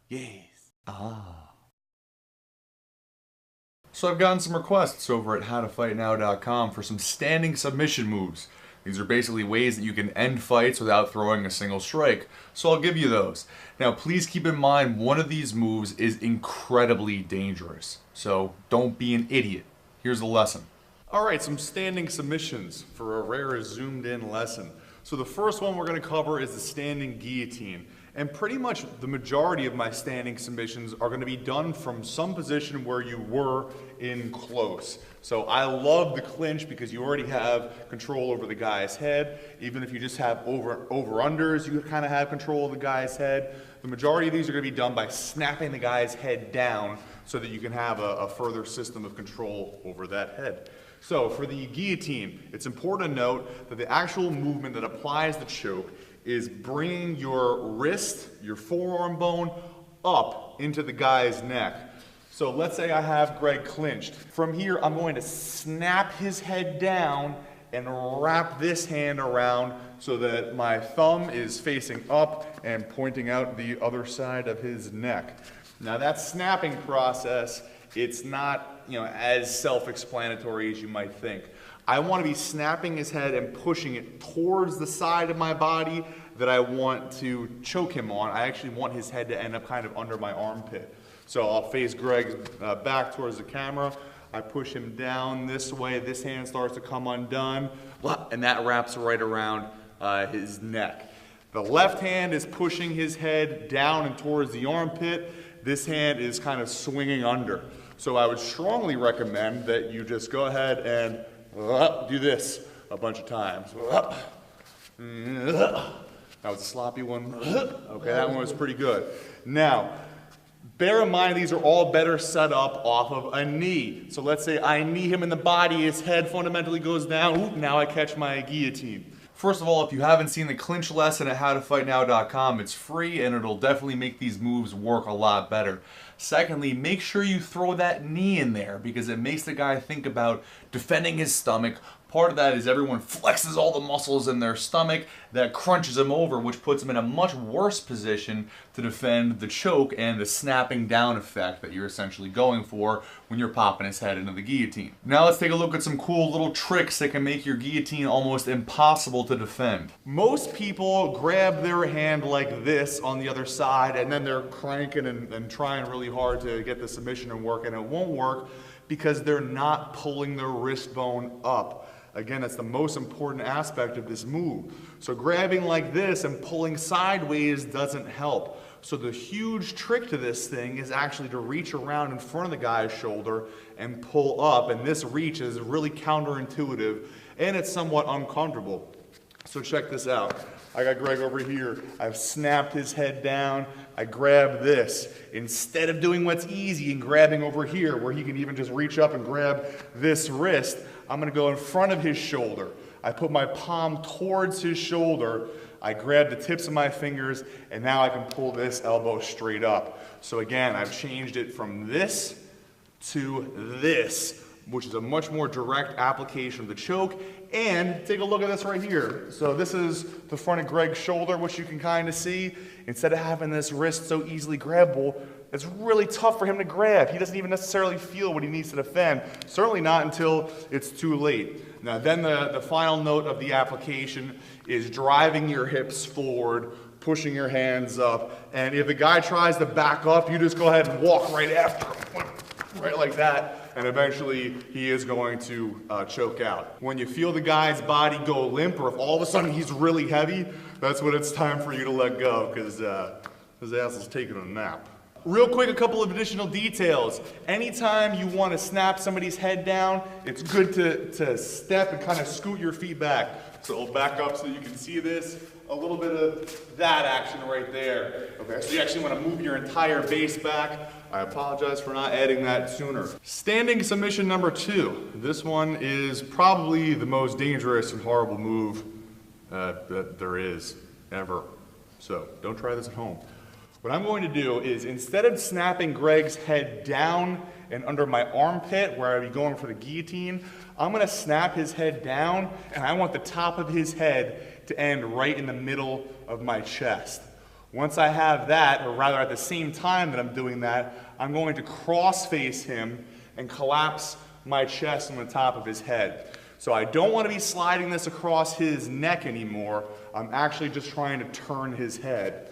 Yes. Ah. So I've gotten some requests over at howtofightnow.com for some standing submission moves. These are basically ways that you can end fights without throwing a single strike. So I'll give you those. Now please keep in mind one of these moves is incredibly dangerous. So don't be an idiot. Here's the lesson. Alright, some standing submissions for a rare zoomed in lesson. So the first one we're going to cover is the standing guillotine. And pretty much the majority of my standing submissions are going to be done from some position where you were in close. So I love the clinch because you already have control over the guy's head. Even if you just have over-unders, you kind of have control of the guy's head. The majority of these are going to be done by snapping the guy's head down so that you can have a further system of control over that head. So for the guillotine, it's important to note that the actual movement that applies the choke is bringing your wrist, your forearm bone, up into the guy's neck. So let's say I have Greg clinched. From here, I'm going to snap his head down and wrap this hand around so that my thumb is facing up and pointing out the other side of his neck. Now that snapping process, it's not, as self-explanatory as you might think. I want to be snapping his head and pushing it towards the side of my body that I want to choke him on. I actually want his head to end up kind of under my armpit. So I'll face Greg's back towards the camera. I push him down this way. This hand starts to come undone, and that wraps right around his neck. The left hand is pushing his head down and towards the armpit. This hand is kind of swinging under. So I would strongly recommend that you just go ahead and do this a bunch of times. That was a sloppy one. Okay, that one was pretty good. Now, bear in mind these are all better set up off of a knee. So let's say I knee him in the body, his head fundamentally goes down. Oop, now I catch my guillotine. First of all, if you haven't seen the clinch lesson at howtofightnow.com, it's free and it'll definitely make these moves work a lot better. Secondly, make sure you throw that knee in there because it makes the guy think about defending his stomach. Part of that is everyone flexes all the muscles in their stomach. That crunches him over, which puts him in a much worse position to defend the choke and the snapping down effect that you're essentially going for when you're popping his head into the guillotine. Now let's take a look at some cool little tricks that can make your guillotine almost impossible to defend. Most people grab their hand like this on the other side and then they're cranking and trying really hard to get the submission to work, and it won't work because they're not pulling their wrist bone up. Again, that's the most important aspect of this move. So grabbing like this and pulling sideways doesn't help. So the huge trick to this thing is actually to reach around in front of the guy's shoulder and pull up. And this reach is really counterintuitive and it's somewhat uncomfortable. So check this out. I got Greg over here. I've snapped his head down. I grab this. Instead of doing what's easy and grabbing over here where he can even just reach up and grab this wrist, I'm going to go in front of his shoulder. I put my palm towards his shoulder. I grab the tips of my fingers, and now I can pull this elbow straight up. So again, I've changed it from this to this, which is a much more direct application of the choke. And take a look at this right here. So this is the front of Greg's shoulder, which you can kind of see. Instead of having this wrist so easily grabbable, it's really tough for him to grab. He doesn't even necessarily feel what he needs to defend. Certainly not until it's too late. Now then the final note of the application is driving your hips forward, pushing your hands up, and if the guy tries to back up, you just go ahead and walk right after him, right like that. And eventually he is going to choke out. When you feel the guy's body go limp, or if all of a sudden he's really heavy, that's when it's time for you to let go, because his ass is taking a nap. Real quick, a couple of additional details. Anytime you want to snap somebody's head down, it's good to step and kind of scoot your feet back. So I'll back up so you can see this. A little bit of that action right there. Okay, so you actually want to move your entire base back. I apologize for not adding that sooner. Standing submission number 2. This one is probably the most dangerous and horrible move that there is ever. So don't try this at home. What I'm going to do is, instead of snapping Greg's head down and under my armpit where I'd be going for the guillotine, I'm going to snap his head down, and I want the top of his head to end right in the middle of my chest. Once I have that, or rather at the same time that I'm doing that, I'm going to cross face him and collapse my chest on the top of his head. So I don't want to be sliding this across his neck anymore. I'm actually just trying to turn his head.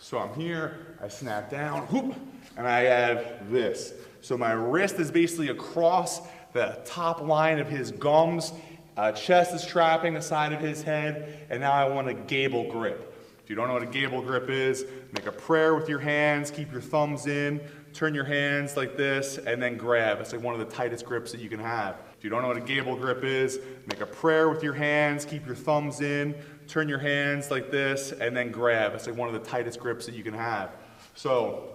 So I'm here, I snap down, whoop, and I have this. So my wrist is basically across the top line of his gums, chest is trapping the side of his head, and now I want a gable grip. If you don't know what a gable grip is, make a prayer with your hands, keep your thumbs in, turn your hands like this, and then grab. It's like one of the tightest grips that you can have. If you don't know what a gable grip is, make a prayer with your hands, keep your thumbs in, turn your hands like this, and then grab. It's like one of the tightest grips that you can have. So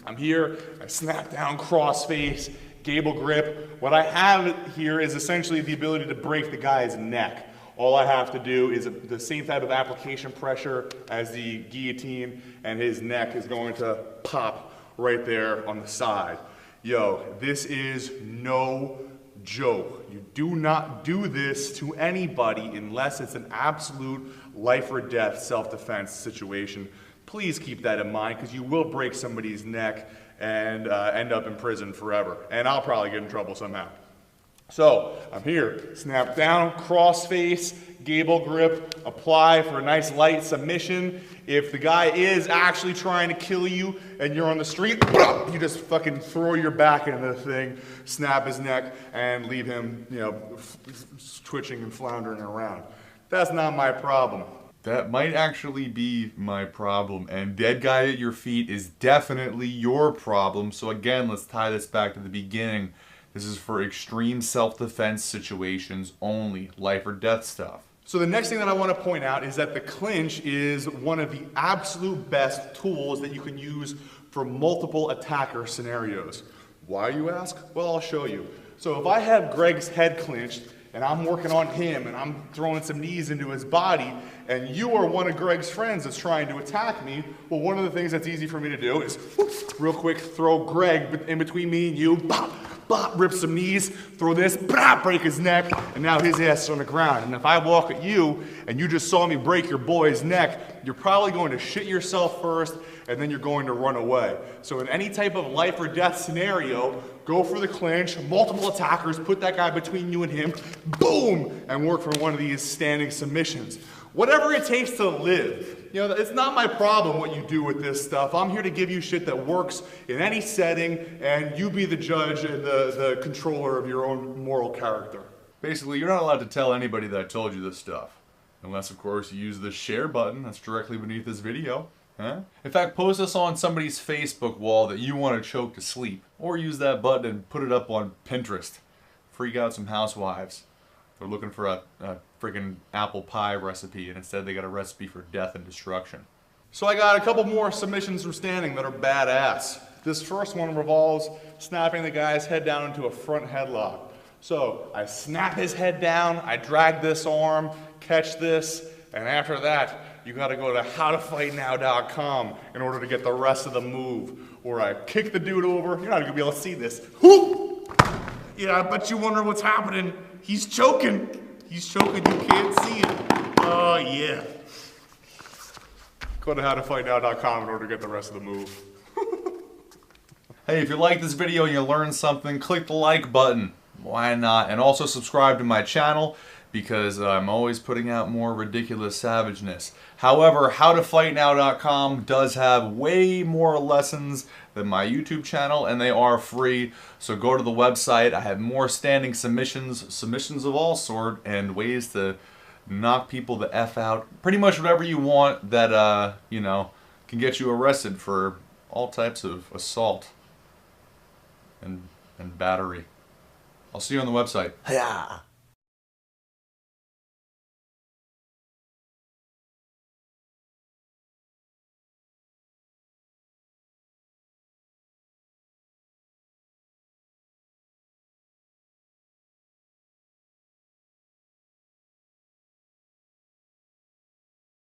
I'm here, I snap down, cross face, gable grip. What I have here is essentially the ability to break the guy's neck. All I have to do is the same type of application pressure as the guillotine, and his neck is going to pop right there on the side. Yo, this is no joke. You do not do this to anybody unless it's an absolute life or death self-defense situation. Please keep that in mind, because you will break somebody's neck and end up in prison forever. And I'll probably get in trouble somehow. So I'm here, snap down, cross face, gable grip, apply for a nice light submission. If the guy is actually trying to kill you and you're on the street, you just fucking throw your back into the thing, snap his neck, and leave him, you know, twitching and floundering around. That's not my problem. That might actually be my problem, and dead guy at your feet is definitely your problem. So again, let's tie this back to the beginning. This is for extreme self-defense situations only, life or death stuff. So the next thing that I want to point out is that the clinch is one of the absolute best tools that you can use for multiple attacker scenarios. Why, you ask? Well, I'll show you. So if I have Greg's head clinched and I'm working on him and I'm throwing some knees into his body, and you are one of Greg's friends that's trying to attack me, well, one of the things that's easy for me to do is real quick throw Greg in between me and you, bop, bop, rip some knees, throw this, bop, break his neck, and now his ass is on the ground. And if I walk at you and you just saw me break your boy's neck, you're probably going to shit yourself first, and then you're going to run away. So in any type of life or death scenario, go for the clinch, multiple attackers, put that guy between you and him, boom, and work for one of these standing submissions. Whatever it takes to live. You know, it's not my problem what you do with this stuff. I'm here to give you shit that works in any setting, and you be the judge and the controller of your own moral character. Basically, you're not allowed to tell anybody that I told you this stuff. Unless, of course, you use the share button that's directly beneath this video. Huh? In fact, post this on somebody's Facebook wall that you want to choke to sleep. Or use that button and put it up on Pinterest. Freak out some housewives. They're looking for a freaking apple pie recipe, and instead they got a recipe for death and destruction. So I got a couple more submissions from standing that are badass. This first one revolves snapping the guy's head down into a front headlock. So I snap his head down, I drag this arm, catch this, and after that, you gotta go to howtofightnow.com in order to get the rest of the move. Or I kick the dude over, you're not gonna be able to see this. Whoop! Yeah, I bet you wonder what's happening. He's choking. He's choking, you can't see it. Oh, yeah. Go to howtofightnow.com in order to get the rest of the move. Hey, if you like this video and you learned something, click the like button. Why not? And also subscribe to my channel, because I'm always putting out more ridiculous savageness. However, howtofightnow.com does have way more lessons than my YouTube channel, and they are free. So go to the website. I have more standing submissions of all sort, and ways to knock people the F out. Pretty much whatever you want that, you know, can get you arrested for all types of assault and battery. I'll see you on the website. Yeah.